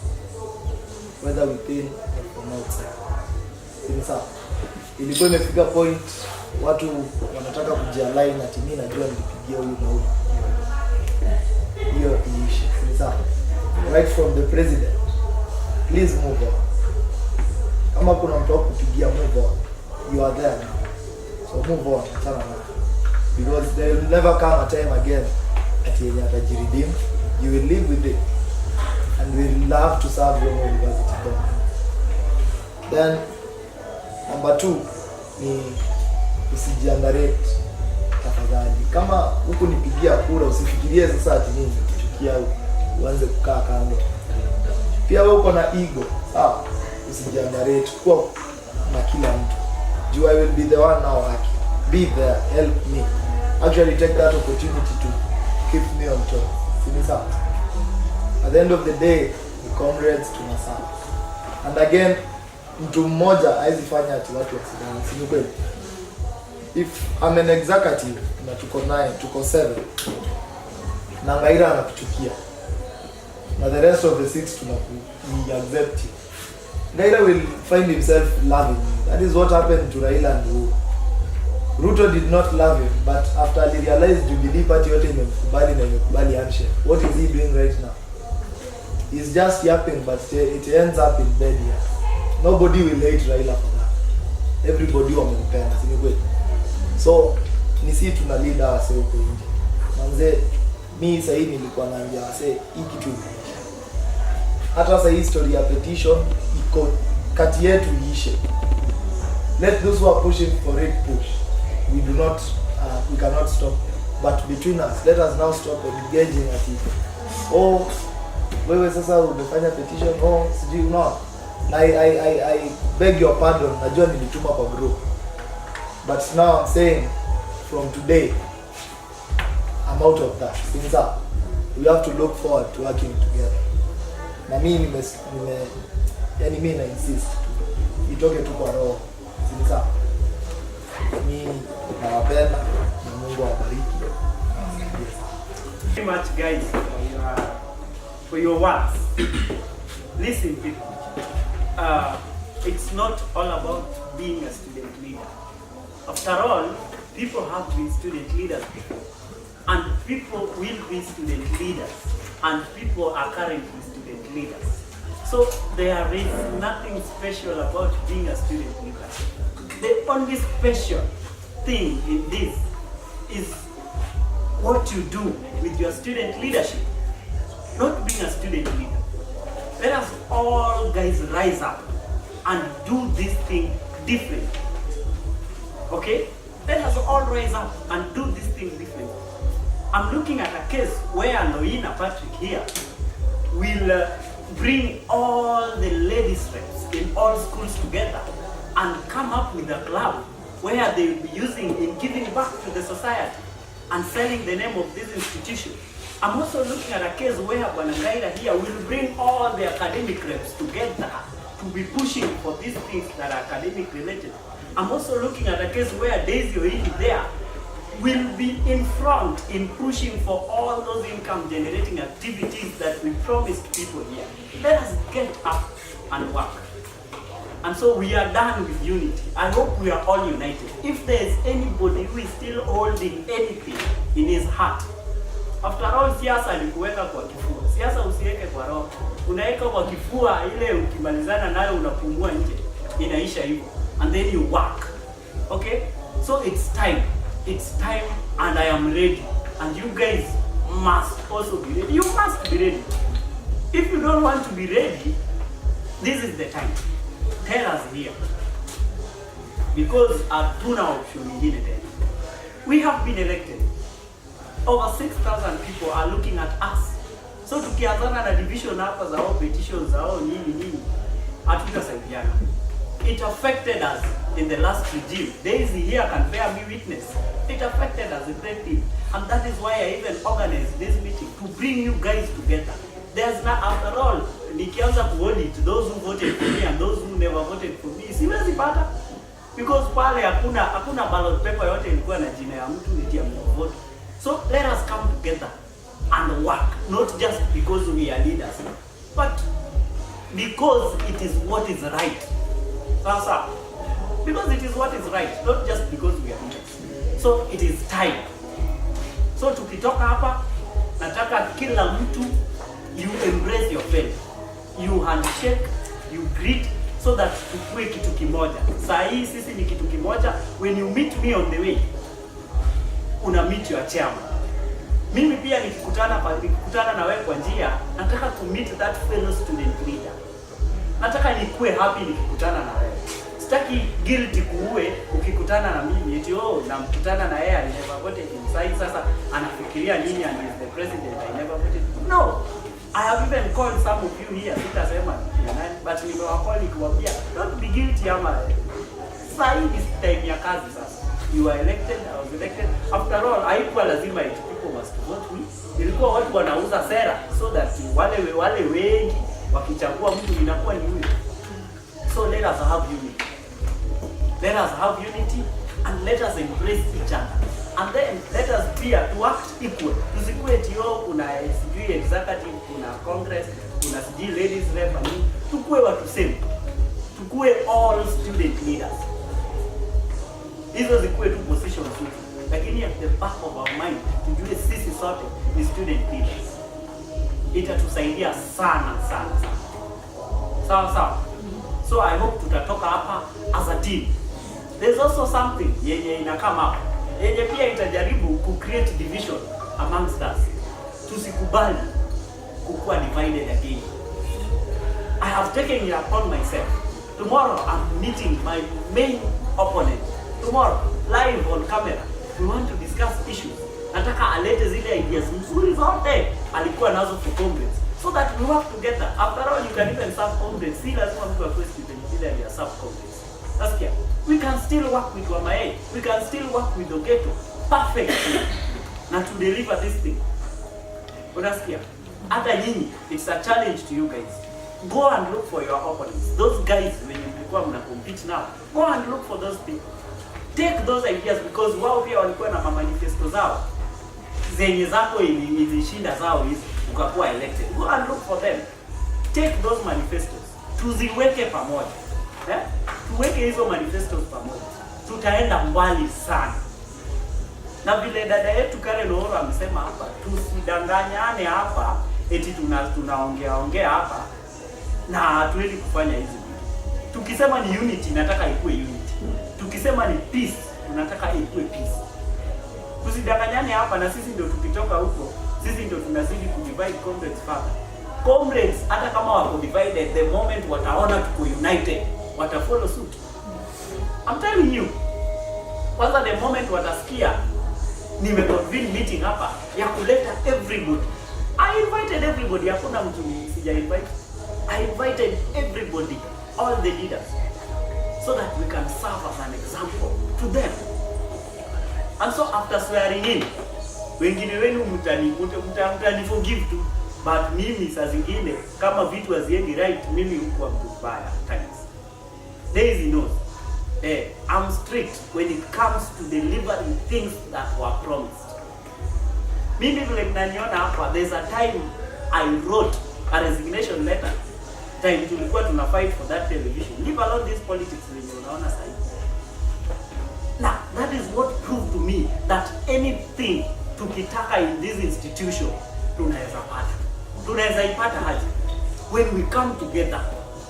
whether within or from outside. Sasa ilikuwa imefika point watu wanataka kujialign ati mimi najua nilipigia huyu na huyu. Hiyo issue. Sasa right from the president, please move on. Kama kuna mtu akupigia, move on. You are there now. So move on. Because there will never come a time again ati yenye atajiredeem. You will live with it. And we will love to serve your university government. Then number two ni usijiandarate tafadhali. Kama huku nipigia kura, usifikirie sasa ati mimi nikuchukia uanze kukaa kando. Pia wewe uko na ego, sawa? Usijiandarate kwa na kila mtu. You I will be the one now working. Be there, help me. Actually take that opportunity to keep me on top. Sinisa. At the end of the day, the comrades tunasana. And again, mtu mmoja haizifanya ati watu wasidana, si kweli? If I'm an executive na tuko 9, tuko 7, na Ngaira anakuchukia, na the rest of the 6 we accept you, Ngaira will find himself loving you. That is what happened to Raila and Uhuru. Ruto did not love him, but after he realized Jubilee Party yote imekubali na imekubali handshake, what is he doing right now? He's just yapping, but it ends up in bed here. Nobody will hate Raila for that. Everybody wamempenda, si kweli? So ni si tuna lead wase huko nje. Manze mimi sasa hivi nilikuwa naambia wase hii kitu hata sasa hii story ya petition iko kati yetu iishe. Let those who are pushing for it push. We cannot stop. But between us, let us now stop engaging at it. Oh, wewe sasa umefanya petition, oh, sijui no. I beg your pardon, najua nilituma kwa group. But now I'm saying, from today, I'm out of that. Things up. We have to look forward to working together. Na mimi yani mimi na insist. Itoke tu kwa roho. Things up. Mimi nawapenda na Mungu awabariki. Very much guys for your words. Listen people, it's not all about being a student leader. After all, people have been student leaders and people will be student leaders and people are currently student leaders. So there is nothing special about being a student leader. The only special thing in this is what you do with your student leadership, not being a student leader. Let us all guys rise up and do this thing different. Okay? Let us all rise up and do this thing different. I'm looking at a case where Loina Patrick here will bring all the ladies reps in all schools together and come up with a club where they will be using in giving back to the society and selling the name of this institution. I'm also looking at a case where Banangaira here will bring all the academic reps together to be pushing for these things that are academic related. I'm also looking at a case where Daisy Oili there will be in front in pushing for all those income generating activities that we promised people here. Let us get up and work. And so we are done with unity. I hope we are all united. If there is anybody who is still holding anything in his heart, after all, siasa ni kuweka kwa kifua. Siasa usiweke kwa roho. Unaweka kwa kifua, ile ukimalizana nayo unapumua nje. Inaisha hivyo. And then you work. Okay? So it's time. It's time and I am ready. And you guys must also be ready. You must be ready. If you don't want to be ready, this is the time. Tell us here. Because hatuna option nyingine tena. We have been elected. Over 6,000 people are looking at us. So tukianzana na division hapa za all petitions za all nini, hatutasaidiana. It affected us in the last regime. Daisy here can bear me witness. It affected us a great deal. And that is why I even organized this meeting to bring you guys together. There's not, after all, nikianza kuaudit those who voted for me and those who never voted for me, siwezi pata. Because pale hakuna ballot paper yote ilikuwa na jina ya mtu nitia vote. So let us come together and work, not just because we are leaders, but because it is what is right. Sasa, because it is what is right, not just because we are leaders. So it is time. So tukitoka hapa, nataka kila mtu, you embrace your friend, you handshake, you greet, so that tukue kitu kimoja. Saa hii sisi ni kitu kimoja. When you meet me on the way, una meet your chairman. Mimi pia nikikutana na wewe kwa njia, nataka to meet that fellow student leader. Nataka nikue happy nikikutana na wewe. Sitaki guilty kuue ukikutana na mimi eti namkutana na yeye, I never voted him. Sasa anafikiria nini and is the president, I never voted him. No. I have even called some of you here, sitasema nani, but nimewacall nikiwaambia don't be guilty ama. Sasa hii is time ya kazi sasa. You are elected, I was elected. After all, haikuwa lazima eti people must vote me. Ilikuwa watu wanauza sera so that wale wengi wakichagua mtu inakuwa ni huyo. So let us have unity. Let us have unity and let us embrace each other. And then let us be to act equal. Tusikue tio kuna sijui executive, kuna congress, kuna sijui ladies rep, tukue watu same. Tukue all student leaders. Hizo zikuwe tu position tu. Lakini at the back of our mind, tujue sisi sote ni student leaders. Itatusaidia sana. Sawa. So I hope tutatoka hapa as a team. There's also something yenye ina come up. yenye pia itajaribu ku create division amongst us. Tusikubali kukuwa divided again. I have taken it upon myself. Tomorrow I'm meeting my main opponent. Tomorrow, live on camera, we want to discuss issues. Nataka alete zile ideas nzuri zote alikuwa nazo for comrades, so that we work together. After all, you can even serve comrades. Si lazima mtu akue student ile ya serve comrades. Nasikia? We can still work with Wamae. We can still work with Ogeto. Perfectly. Na to deliver this thing. Unasikia? Hata nyinyi, it's a challenge to you guys. Go and look for your opponents. Those guys when you become mna compete now. Go and look for those people. Take those ideas, because wao pia walikuwa na manifesto zao. Zenye zako ilishinda zao hizi ukakuwa elected. Go and look for them. Take those manifestos. Tuziweke pamoja. Tuweke hizo manifestos pamoja. Tutaenda mbali sana. Na vile dada yetu Karen Ohoro amesema hapa, tusidanganyane hapa eti tunaongea hapa na hatuwezi kufanya hizi vitu. Tukisema ni unity, nataka ikuwe unity. Tukisema ni peace, tunataka ikuwe peace. Tusidanganyane hapa, na sisi ndio tukitoka huko, sisi ndio tunazidi kudivide comrades further. Comrades hata kama wako divided, the moment wataona tuko united, watafollow suit. I'm telling you. Kwanza the moment watasikia nimeconvene meeting hapa ya kuleta everybody. I invited everybody, hakuna mtu sija invite. I invited everybody, all the leaders, so that we can serve as an example to them. And so after swearing in, wengine wenu mtani forgive tu, but mimi saa zingine kama vitu haziendi right, mimi hukuwa mtu mbaya times. Daisy knows. I'm strict when it comes to delivering things that were promised. Mimi vile mnaniona hapa, there's a time I wrote a resignation letter. Time tulikuwa tuna fight for that television. Leave alone this politics when unaona sasa. Now, that is what proved to me that anything tukitaka in this institution, tunaweza pata. Tunaweza ipata aje? When we come together,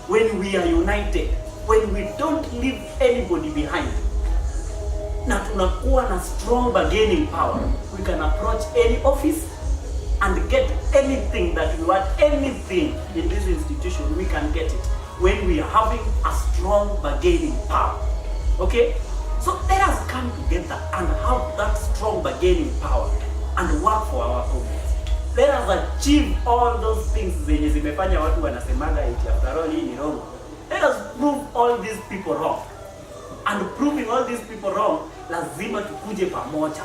when we are united, when we don't leave anybody behind, na tunakuwa na strong bargaining power, we can approach any office and get anything that we want. Anything in this institution, we can get it when we are having a strong bargaining power. Okay? So let us come together and have that strong bargaining power and work for our communities. Let us achieve all those things zenye zimefanya watu wanasemaga eti after all hii ni wrong. Let us prove all these people wrong. And proving all these people wrong, lazima tukuje pamoja.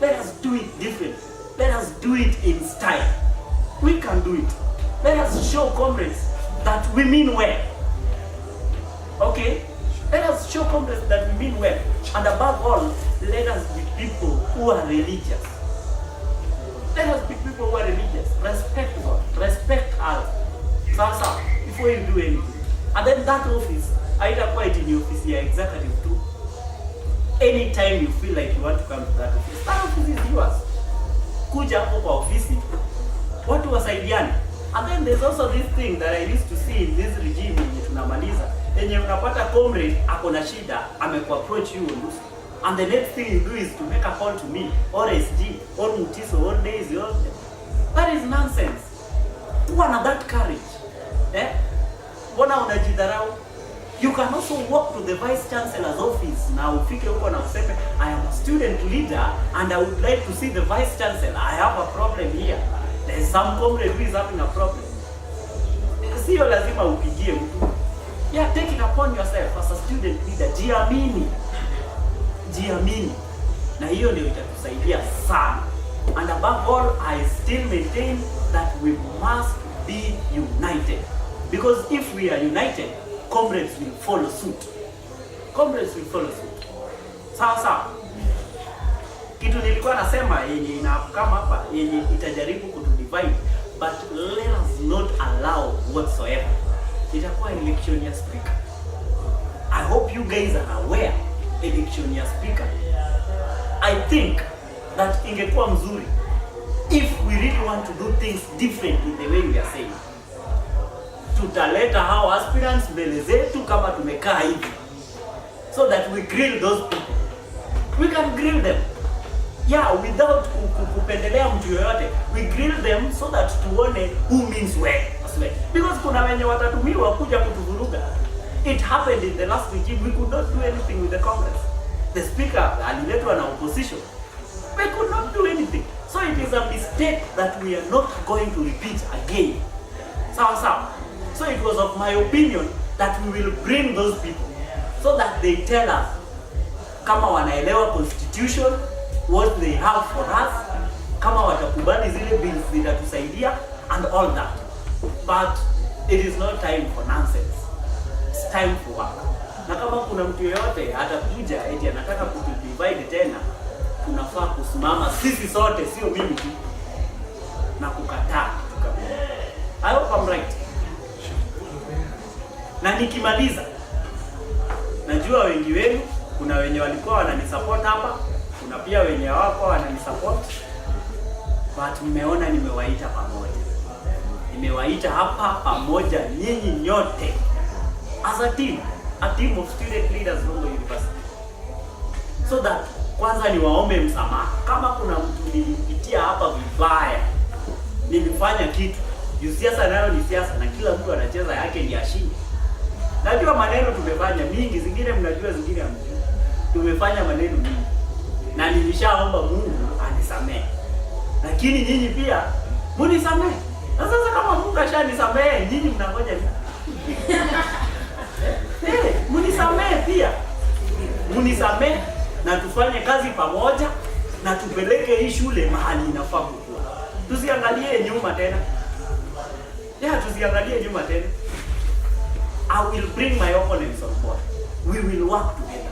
Let us do it different. Let us do it in style. We can do it. Let us show comrades that we mean well. Okay? Let us show comrades that we mean well. And above all, let us be people who are religious. Let us be people who are religious. Respect God. Respect others. Sasa, before you do anything. And then that office, haitakuwa eti ni office ya executive too. Anytime you feel like you want to come to that office is yours. Kuja hapo kwa ofisi, watu wasaidiane. And then there's also this thing that I used to see in this regime yenye tunamaliza. Yenye unapata comrade ako na shida, ameku-approach you on Rusa. And the next thing you do is to make a call to me, or SG, or Mutiso, or Daisy, or... That is nonsense. Kuwa na that courage. Mbona unajidharau? You can also walk to the Vice Chancellor's office na ufike huko na useme, I am a student leader and I would like to see the Vice Chancellor. I have a problem here. There is some comrade who is having a problem. Sio lazima upigie mtu. Yeah, take it upon yourself as a student leader. Jiamini. Jiamini. Na hiyo ndio itatusaidia sana. And above all, I still maintain that we must be united. Because if we are united, comrades will follow suit. Comrades will follow suit. Sawa sawa. Kitu nilikuwa nasema yenye inakama hapa yenye itajaribu kutudivide, but let us not allow whatsoever. Itakuwa election ya speaker. I hope you guys are aware election ya speaker. I think that ingekuwa mzuri if we really want to do things differently the way we are saying. Tutaleta hao aspirants mbele zetu kama tumekaa hivi, so that we grill those people. We can grill them. Yeah, without kupendelea mtu yoyote. We grill them so that tuone who means well. Because kuna wenye watatumiwa kuja kutuvuruga. It happened in the last regime. We could not do anything with the Congress. The speaker aliletwa na opposition. We could not do anything. So it is a mistake that we are not going to repeat again. Sawa. So it was of my opinion that we will bring those people so that they tell us kama wanaelewa constitution, what they have for us, kama watakubali zile bills zitatusaidia and all that. But it is not time for nonsense. It's time for work. Na kama kuna mtu yoyote atakuja eti anataka kutudivide tena, tunafaa kusimama sisi sote, sio mimi tu, na kukataa tukabili. I hope I'm right. Na nikimaliza, najua wengi wenu, kuna wenye walikuwa wananisupport hapa, kuna pia wenye hawako wananisupport, but mmeona nimewaita pamoja. Nimewaita hapa pamoja nyinyi nyote as a team of student leaders from the university. So that kwanza niwaombe msamaha kama kuna mtu nilipitia hapa vibaya, nilifanya kitu. Siasa nayo ni siasa na kila mtu anacheza yake ni ashindi. Najua maneno tumefanya mingi, zingine mnajua, zingine hamjui. Tumefanya maneno mingi. Na nilishaomba Mungu anisamehe. Lakini nyinyi pia munisamehe. Na sasa kama Mungu ashanisamehe, nyinyi mnangoja nini? Munisamehe pia. Munisamehe na tufanye kazi pamoja na tupeleke hii shule mahali inafaa kukua. Tusiangalie nyuma tena. Tusiangalie nyuma tena. I will bring my opponents on board. We will work together.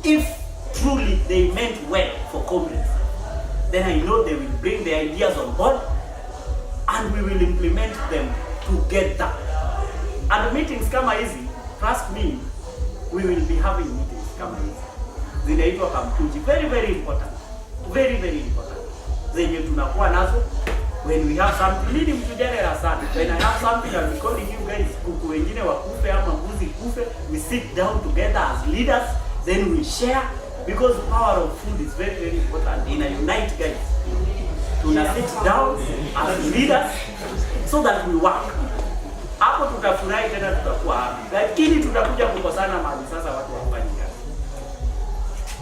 If truly they meant well for comrades, then I know they will bring the ideas on board and we will implement them together. And meetings kama hizi, trust me, we will be having meetings kama hizi. Zinaitwa Kamukunji. Very, very important. Very, very important. Zenye tunakuwa nazo. When we have something, mimi mtu general sana. When I have something, I'll be calling you guys, kuku wengine wakufe ama mbuzi kufe. We sit down together as leaders, then we share, because the power of food is very, very important. In a unite guys. Tuna sit down as leaders so that we work. Hapo tutafurahi tena, tutakuwa happy. Lakini tutakuja kukosana mahali sasa watu hawafanyi kazi.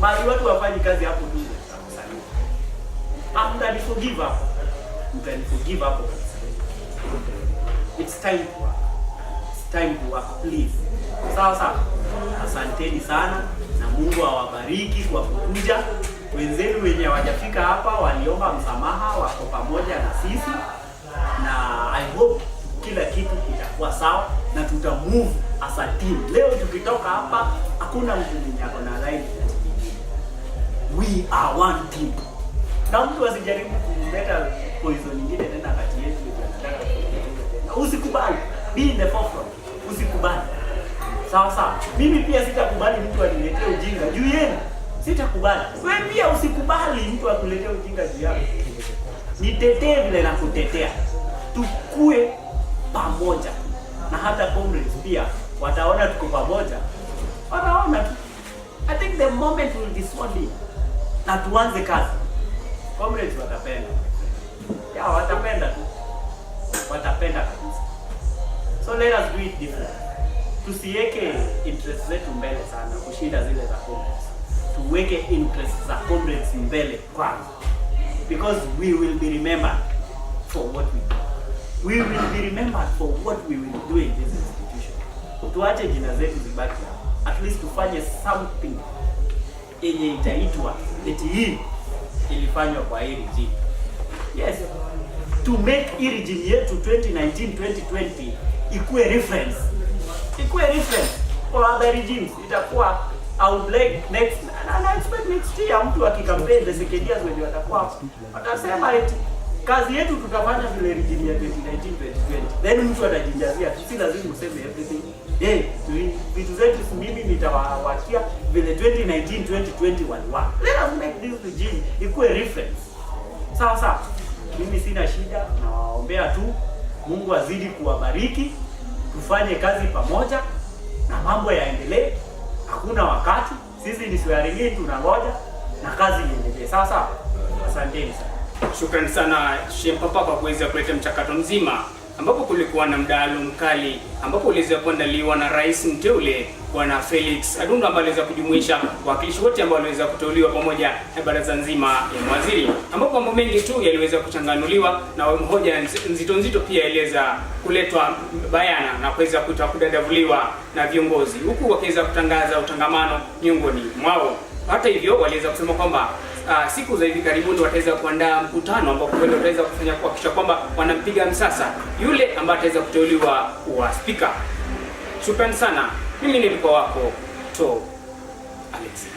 Mahali watu hawafanyi kazi hapo tu tutakusanyika. Mtaniforgive hapo. Mtaniforgive hapo. It's time to work. It's time to work, please. Sawa. Asanteni sana na Mungu awabariki kwa kukuja. Wenzenu wenye hawajafika hapa waliomba msamaha, wako pamoja na sisi. Na I hope kila kitu kitakuwa sawa na tuta move as a team. Leo tukitoka hapa hakuna mtu mwenye ako na line. We are one team. Na mtu asijaribu kuleta poison nyingine tena kati yetu anataka tena. Usikubali. Be in the forefront. Usikubali. Sawa. Mimi pia sitakubali mtu aniletee ujinga juu yenu. Sitakubali. Wewe pia usikubali mtu akuletee ujinga juu yako. Nitetee vile na kutetea. Tukue pamoja. Na hata comrades pia wataona tuko pamoja. Wataona tu. I think the moment will be sworn in. Na tuanze kazi. Comrades watapenda. Watapenda tu. Watapenda kabisa. So let us do it different. Tusiweke interest zetu mbele sana kushinda zile za comrades. Tuweke interest za comrades mbele kwanza. Because we will be remembered for what we do. We will be remembered for what we will do in this institution. Tuache jina zetu zibaki hapo. At least tufanye something yenye itaitwa eti hii ilifanywa kwa hii regime. Yes. To make hii regime yetu 2019-2020 ikuwe reference. Ikuwe reference for other regimes. Itakuwa I would like next, and I expect next year mtu akikampeni the second years wenye watakuwa watasema eti kazi yetu tutafanya vile regime ya 2019-2020. Then mtu atajinjazia, si lazima useme everything. Vitu zetu mimi nitawaachia vile 2019-2020 waliwa. Let us make this regime ikuwe reference. Sawa. Mimi sina shida, nawaombea tu Mungu azidi kuwabariki, tufanye kazi pamoja na mambo yaendelee. Hakuna wakati Sisi ni swearing in, tunangoja na kazi iendelee. Sawa sawa. Asanteni sana. Shukrani sana Shempapa kwa kuweza kuleta mchakato mzima ambapo kulikuwa na mdahalo mkali ambapo uliweza kuandaliwa na rais mteule Bwana Felix Adundu ambaye aliweza kujumuisha wawakilishi wote ambao waliweza kuteuliwa pamoja na baraza nzima ya mawaziri, ambapo mambo mengi tu yaliweza kuchanganuliwa na hoja nzito pia iliweza kuletwa bayana na kuweza kudadavuliwa na viongozi, huku wakiweza kutangaza utangamano miongoni mwao. Hata hivyo waliweza kusema kwamba siku za hivi karibuni wataweza kuandaa mkutano ambapo kweli wataweza kufanya kuhakikisha kwamba wanampiga msasa yule ambaye ataweza kuteuliwa kuwa spika. Shukrani sana. Mimi nilikuwa wako Alex.